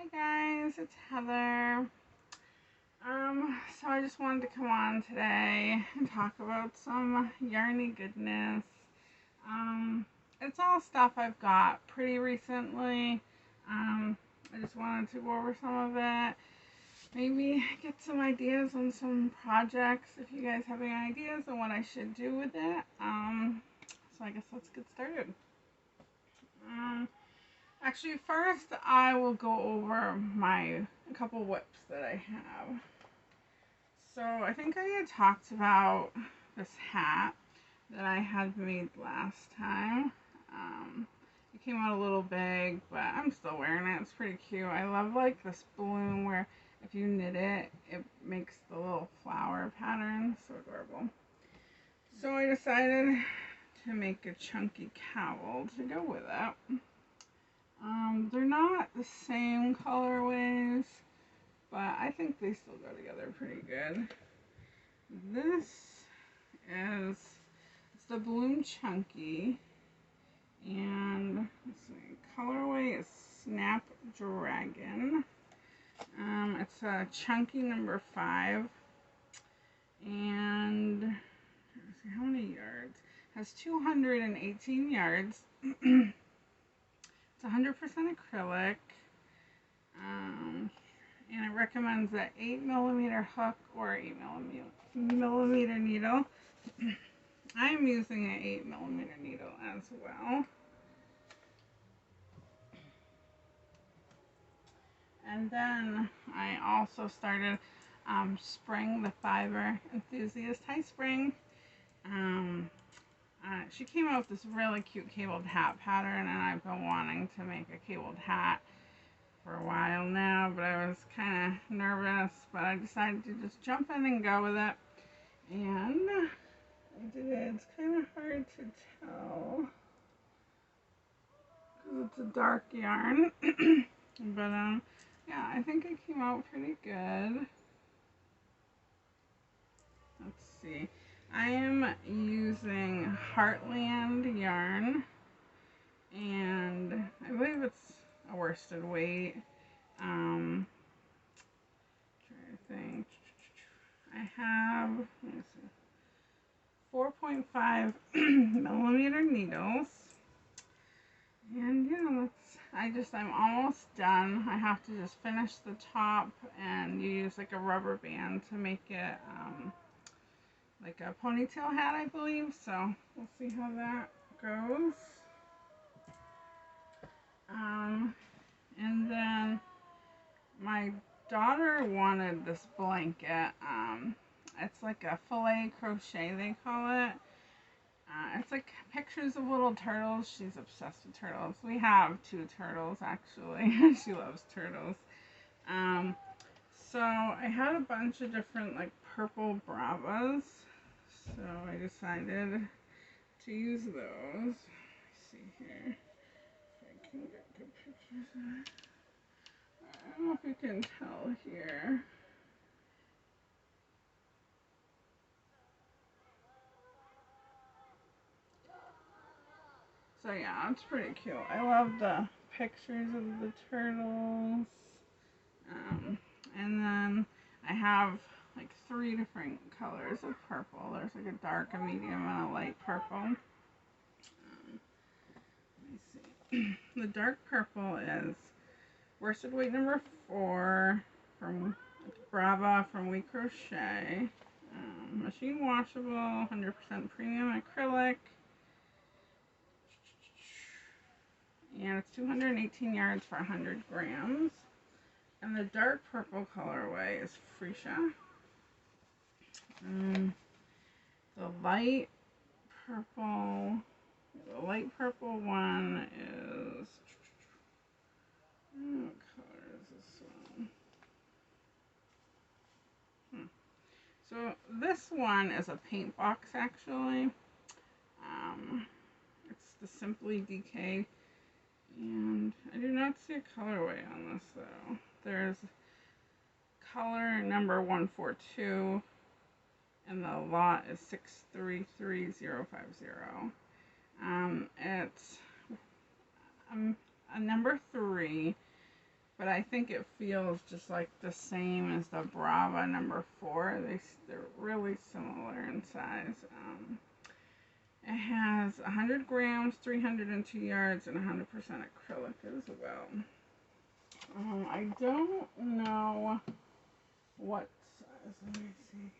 Hi guys, it's Heather. So I just wanted to come on today and talk about some yarny goodness. Um, it's all stuff I've got pretty recently. I just wanted to go over some of it. Maybe get some ideas on some projects if you guys have any ideas on what I should do with it. So I guess let's get started. Um, Actually, first I will go over a couple whips that I have. So I think I had talked about this hat that I had made last time. It came out a little big, but I'm still wearing it. It's pretty cute. I love like this bloom where if you knit it, it makes the little flower pattern. So adorable. So I decided to make a chunky cowl to go with it. They're not the same colorways, but I think they still go together pretty good. This it's the Bloom Chunky, and let's see, colorway is Snapdragon. It's a chunky number 5, and let's see how many yards. It has 218 yards. It's 100% acrylic, and it recommends an 8mm hook or 8mm needle. I'm using an 8mm needle as well. And then I also started Spring the Fiber Enthusiast. Hi, Spring. She came out with this really cute cabled hat pattern, and I've been wanting to make a cabled hat for a while now, but I was kind of nervous, but I decided to just jump in and go with it, and I did it. It's kind of hard to tell because it's a dark yarn, but yeah, I think it came out pretty good. Let's see. I am using Heartland yarn, and I believe it's a worsted weight. Trying to think. I have, let me see, 4.5 millimeter needles. And yeah, I'm almost done. I have to just finish the top and use like a rubber band to make it like a ponytail hat, I believe. So we'll see how that goes. And then my daughter wanted this blanket. It's like a filet crochet, they call it. It's like pictures of little turtles. She's obsessed with turtles. We have 2 turtles, actually. She loves turtles. So I had a bunch of different like purple Bravas. So I decided to use those. Let's see here if I can get good pictures of it. I don't know if you can tell here. So yeah, it's pretty cute. I love the pictures of the turtles. And then I have like 3 different colors of purple. There's like a dark, a medium, and a light purple. Let me see. The dark purple is worsted weight number 4 from Brava from We Crochet. Machine washable, 100% premium acrylic. And it's 218 yards for 100 grams. And the dark purple colorway is Freesia. The light purple one is, what color is this one? So this one is a paint box, actually. It's the Simply DK, and I do not see a colorway on this though. There's color number 142, and the lot is 633050. It's a number 3, but I think it feels just like the same as the Brava number 4. They're really similar in size. It has 100 grams, 302 yards, and 100% acrylic as well. I don't know what size. Let me see.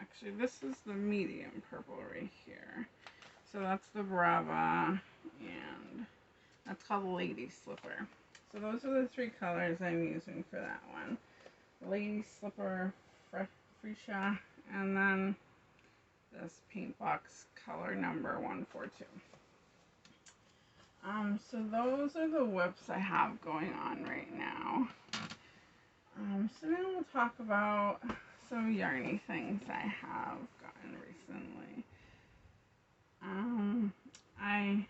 Actually, this is the medium purple right here. So that's the Brava, and that's called Lady Slipper. So those are the 3 colors I'm using for that one. Lady Slipper, Freesia, and then this paint box color number 142. So those are the whips I have going on right now. So now we'll talk about some yarny things I have gotten recently. I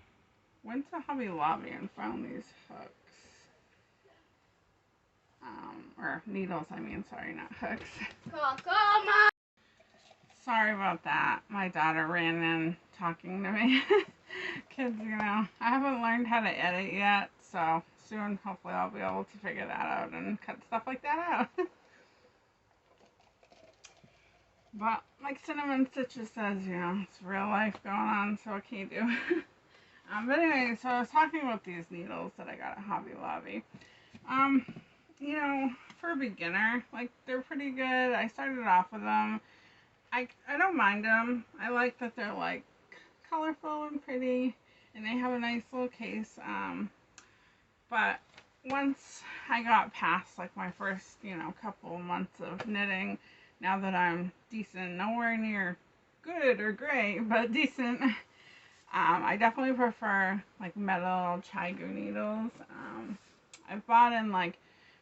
went to Hobby Lobby and found these hooks. Or needles, I mean, sorry, not hooks. Sorry about that. My daughter ran in talking to me. Kids, you know, I haven't learned how to edit yet, so soon, hopefully, I'll be able to figure that out and cut stuff like that out. But like Cinnamon Stitches says, you know, it's real life going on, so what can you do? But anyway, so I was talking about these needles that I got at Hobby Lobby. You know, for a beginner, like, they're pretty good. I started off with them. I don't mind them. I like that they're, like, colorful and pretty, and they have a nice little case. But once I got past, like, my first, you know, couple months of knitting, now that I'm decent, nowhere near good or great, but decent, I definitely prefer, like, metal ChiaoGoo needles. I've bought in, like,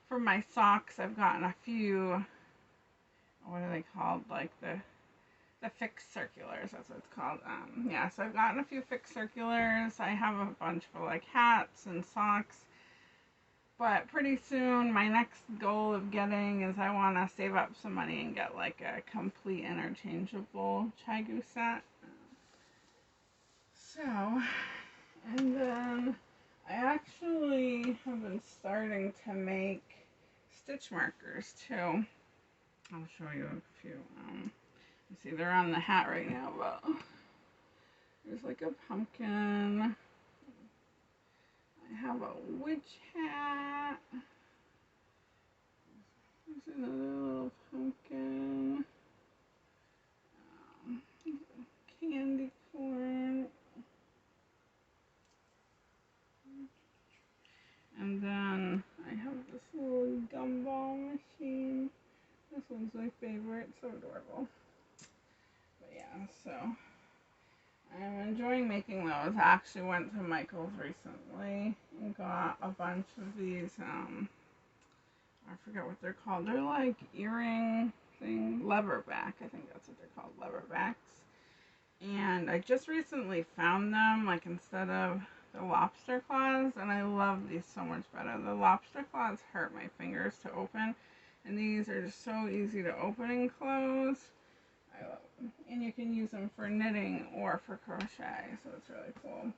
for my socks, I've gotten a few, what are they called, like, the fixed circulars, that's what it's called. Yeah, so I've gotten a few fixed circulars. I have a bunch for, like, hats and socks. But pretty soon, my next goal of getting is I want to save up some money and get, like, a complete interchangeable ChiaoGoo set. So, and then I actually have been starting to make stitch markers too. I'll show you a few. You see, they're on the hat right now, but there's like a pumpkin. I have a witch hat. There's another little pumpkin. Candy corn. And then I have this little gumball machine. This one's my favorite, so adorable. But yeah, so I'm enjoying making those. I actually went to Michael's recently and got a bunch of these, I forget what they're called. They're like earring thing, leverback. I think that's what they're called, leverbacks. And I just recently found them, like, instead of the lobster claws, and I love these so much better. The lobster claws hurt my fingers to open, and these are just so easy to open and close. I love them. And you can use them for knitting or for crochet, so it's really cool.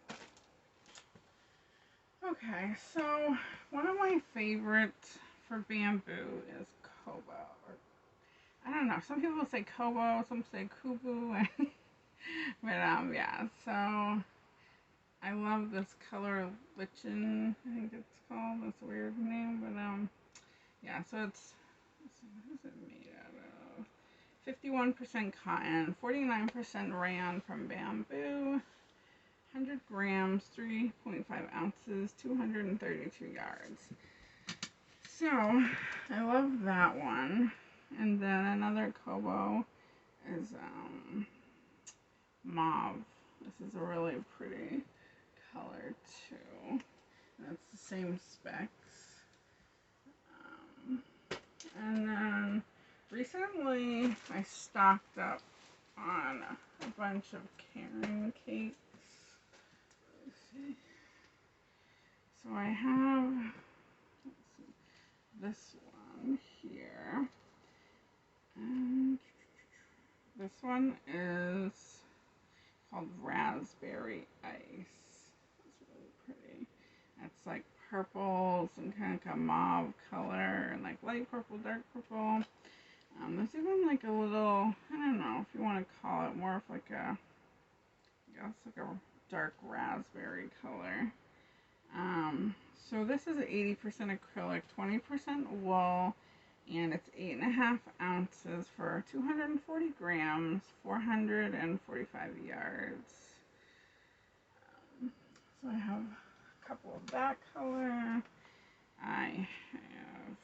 Okay, so one of my favorites for bamboo is Kobo. Or, I don't know, some people say Kobo, some say Kubu. But yeah, so I love this color lichen, I think it's called, this weird name, but yeah, so it's, what is it made out of? 51% cotton, 49% rayon from bamboo, 100 grams, 3.5 ounces, 232 yards. So I love that one. And then another Kobo is mauve. This is a really pretty color too. And it's the same specs. And then recently I stocked up on a bunch of Caron cakes. Let's see. So I have, this one here. And this one is called Raspberry Ice. It's really pretty. It's like purples and kind of like a mauve color and like light purple, dark purple. There's even like a little, I don't know if you want to call it more of like a, I guess like a dark raspberry color. So this is 80% acrylic, 20% wool, and it's 8.5 ounces for 240 grams, 445 yards. So I have a couple of that color. I have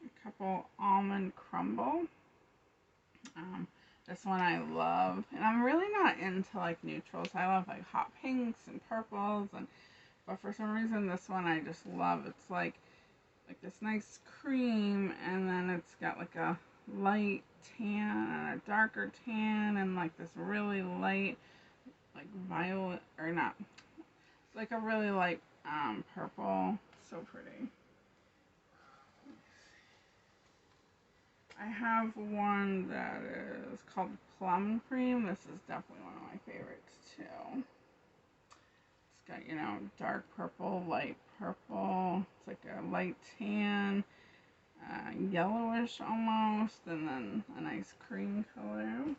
a couple almond crumble. This one I love, and I'm really not into like neutrals. I love like hot pinks and purples, but for some reason this one I just love. It's like this nice cream, and then it's got like a light tan and a darker tan, and like this really light like violet, or not, it's like a really light purple. So pretty. I have one that is called Plum Cream. This is definitely one of my favorites too. It's got, you know, dark purple, light purple. It's like a light tan, yellowish almost, and then a nice cream color.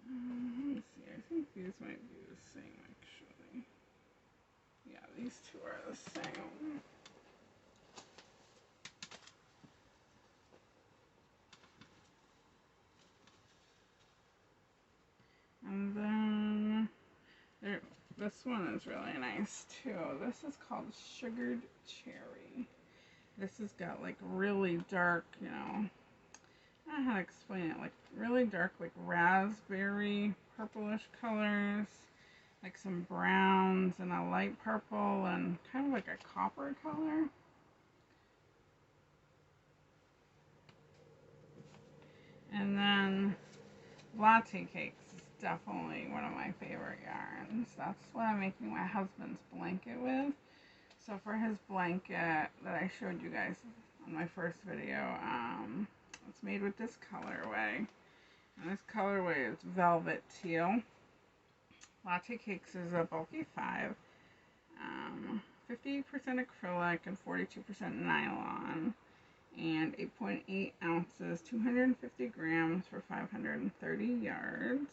Let me see, I think these might be the same actually. Yeah, these two are the same. And then this one is really nice too. This is called Sugared Cherry. This has got like really dark, you know, I don't know how to explain it, like really dark, like raspberry purplish colors, like some browns and a light purple and kind of like a copper color. And then Latte Cakes is definitely one of my favorite yarns. That's what I'm making my husband's blanket with. So for his blanket that I showed you guys on my first video, it's made with this colorway. And this colorway is Velvet Teal. Latte Cakes is a bulky 5. 50% acrylic and 42% nylon. And 8.8 ounces, 250 grams for 530 yards.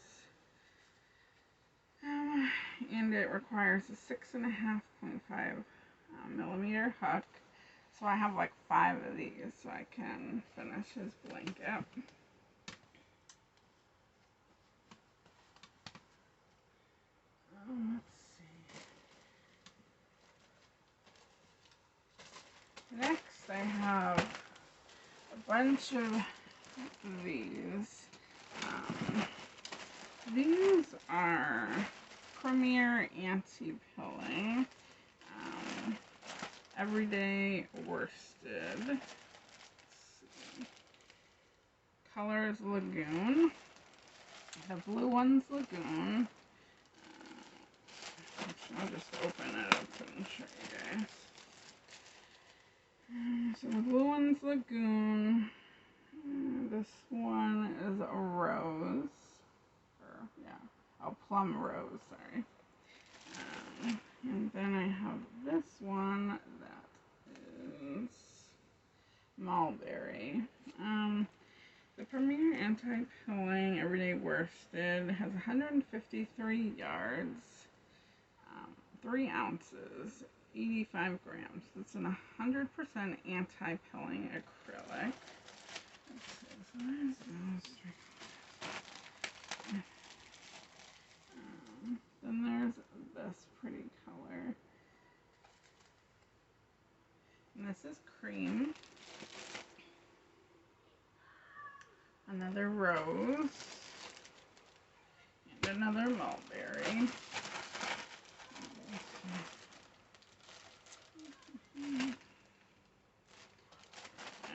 And it requires a 6.5 millimeter hook. So I have like 5 of these so I can finish his blanket. Let's see. Next I have a bunch of these. These are Premier Anti-Pilling. Everyday Worsted. Let's see. Color is Lagoon. The blue one's Lagoon. I'll just open it up and show you guys. So the blue one's Lagoon. This one is a rose. Or, yeah, a plum rose, sorry. And then I have this one that is mulberry. The Premier Anti-Pilling Everyday Worsted has 153 yards, 3 ounces, 85 grams. It's an 100% anti-pilling acrylic. Then there's this pretty color. And this is cream. Another rose. And another mulberry.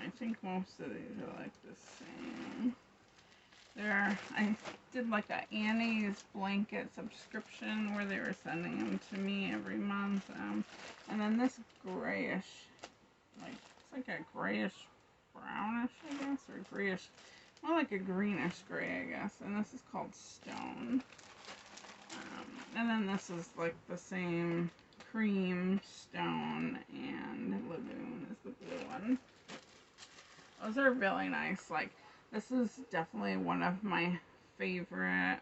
I think most of these are like the same. I did like a Annie's blanket subscription where they were sending them to me every month. And then this grayish, like, it's like a grayish brownish, I guess, or grayish, more like a greenish gray, I guess. And this is called Stone. And then this is like the same cream, Stone, and Lagoon is the blue one. Those are really nice. Like, this is definitely one of my favorite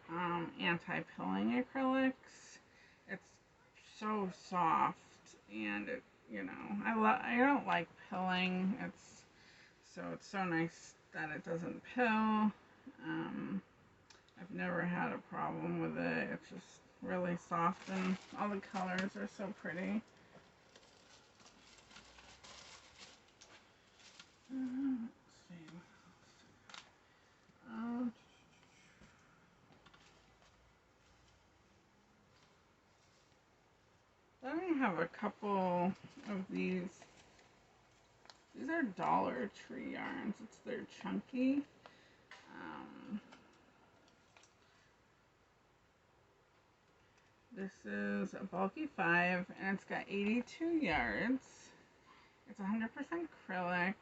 anti-pilling acrylics. It's so soft, and it, you know, I don't like pilling. It's so nice that it doesn't pill. I've never had a problem with it. It's just really soft, and all the colors are so pretty. Let's see. Then I have a couple of these. These are Dollar Tree yarns. It's their chunky. This is a bulky 5, and it's got 82 yards. It's 100% acrylic,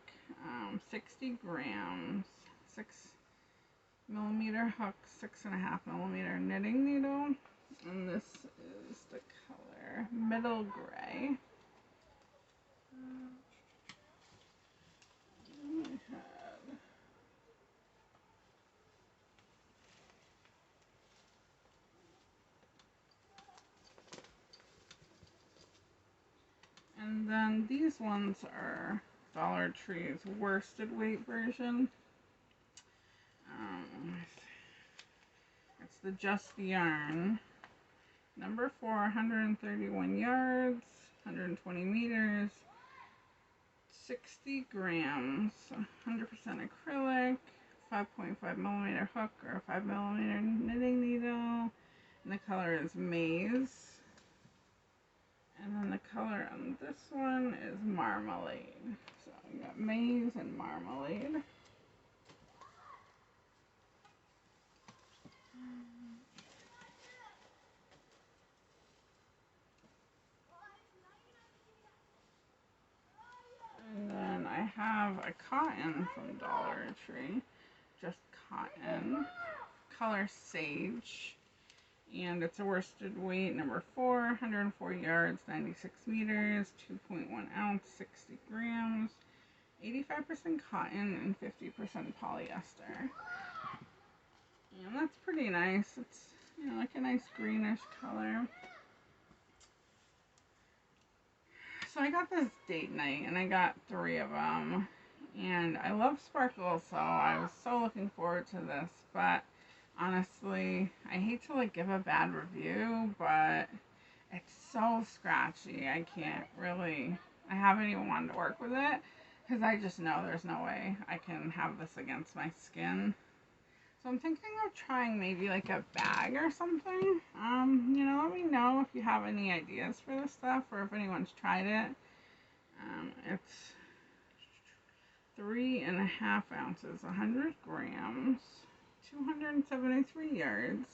60 grams, 6mm hook, 6.5mm knitting needle, and this is the color Middle Gray. And then these ones are Dollar Tree's worsted weight version. It's the Just Yarn. Number 4, 131 yards, 120 meters, 60 grams, 100% acrylic, 5.5mm hook or 5mm knitting needle, and the color is Maize. And then the color on this one is Marmalade. So we got Maize and Marmalade. And then I have a cotton from Dollar Tree. Just cotton. Color Sage. And it's a worsted weight, number 4, 104 yards, 96 meters, 2.1 ounce, 60 grams, 85% cotton, and 50% polyester. And that's pretty nice. It's, you know, like a nice greenish color. So I got this date night, and I got 3 of them. And I love sparkles, so I was so looking forward to this, but honestly, I hate to like give a bad review, but it's so scratchy. I haven't even wanted to work with it because I just know there's no way I can have this against my skin. So I'm thinking of trying maybe like a bag or something. You know, let me know if you have any ideas for this stuff or if anyone's tried it. It's 3.5 ounces, 100 grams. 273 yards,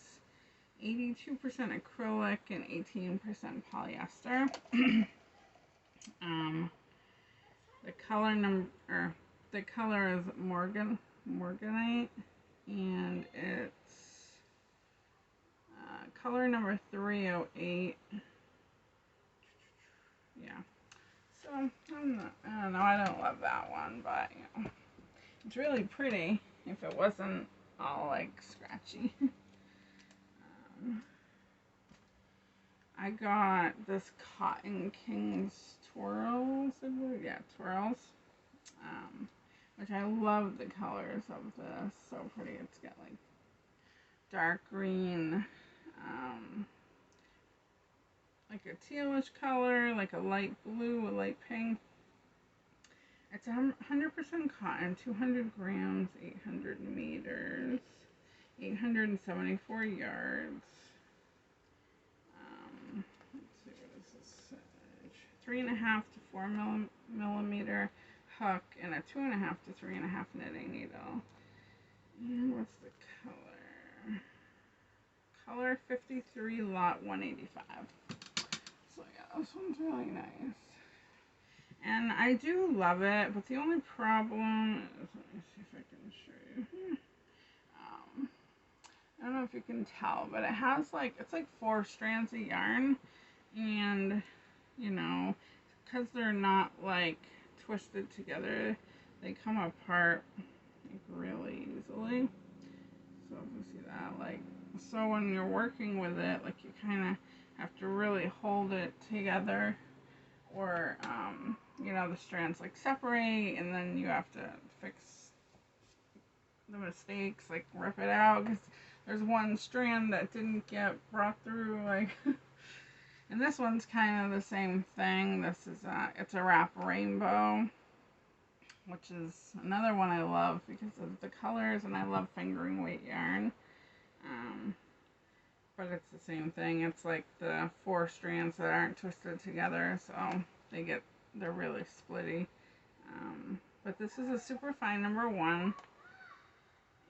82% acrylic, and 18% polyester. The color is Morganite, and it's color number 308. Yeah. So I don't know. I don't love that one, but you know, it's really pretty. If it wasn't all like scratchy. I got this Cotton Kings twirls, I believe. Yeah, twirls. Which I love the colors of this. So pretty. It's got like dark green, like a tealish color, like a light blue, a light pink. It's 100% cotton, 200 grams, 800 meters, 874 yards. Let's see, what is this? 3.5 to 4mm hook, and a 2.5 to 3.5 knitting needle. And what's the color? Color 53, lot 185. So yeah, this one's really nice. And I do love it, but the only problem is, let me see if I can show you. I don't know if you can tell, but it has like, it's like 4 strands of yarn, and you know, because they're not like twisted together, they come apart like really easily. So if you see that, like, so when you're working with it, like you kind of have to really hold it together, or you know, the strands like separate, and then you have to fix the mistakes, like rip it out, because there's one strand that didn't get brought through, like. And this one's kind of the same thing. This is it's a wrap rainbow, which is another one I love because of the colors, and I love fingering weight yarn. But it's the same thing. It's like the 4 strands that aren't twisted together, so they're really splitty. But this is a super fine number 1,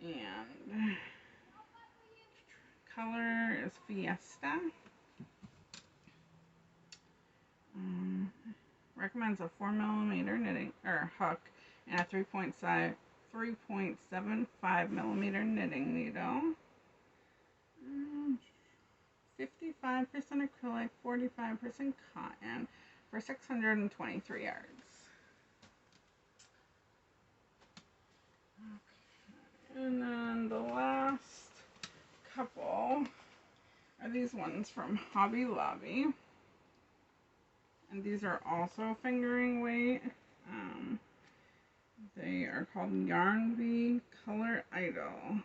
and color is Fiesta. Recommends a 4mm knitting or hook and a 3.75mm knitting needle. 55% acrylic, 45% cotton for 623 yards. Okay. And then the last couple are these ones from Hobby Lobby. And these are also fingering weight. They are called Yarn Bee Color Idol.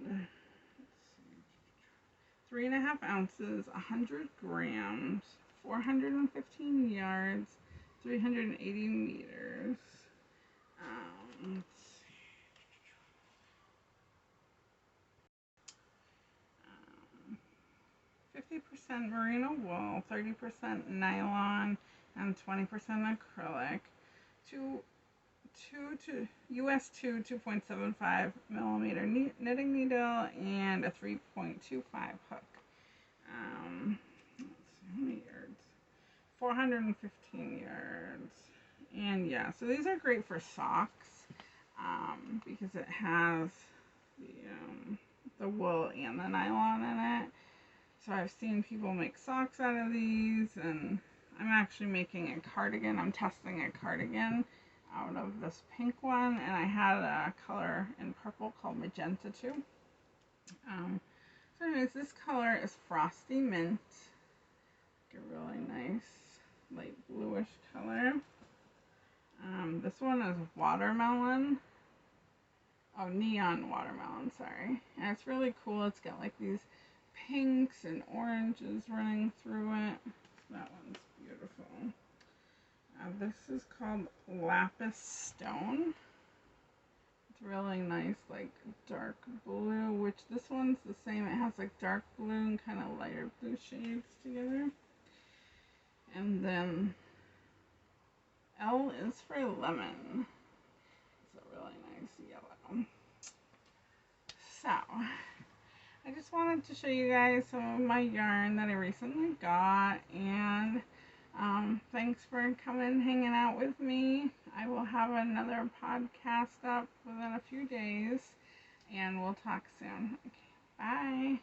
And 3.5 ounces, 100 grams, 415 yards, 380 meters. Let's see. 50% merino wool, 30% nylon, and 20% acrylic. US 2.75 millimeter knitting needle, and a 3.25 hook. Let's see, how many yards? 415 yards. And yeah, so these are great for socks, because it has the wool and the nylon in it. So I've seen people make socks out of these, and I'm actually making a cardigan. I'm testing a cardigan out of this pink one, and I had a color in purple called Magenta too. So anyways, this color is Frosty Mint. Like a really nice light bluish color. This one is Watermelon. Oh, Neon Watermelon, sorry. And it's really cool. It's got like these pinks and oranges running through it. That one's beautiful. This is called Lapis Stone. It's really nice, like dark blue, which this one's the same. It has like dark blue and kind of lighter blue shades together. And then L is for lemon. It's a really nice yellow. So, I just wanted to show you guys some of my yarn that I recently got, and thanks for coming, hanging out with me. I will have another podcast up within a few days, and we'll talk soon. Okay, bye.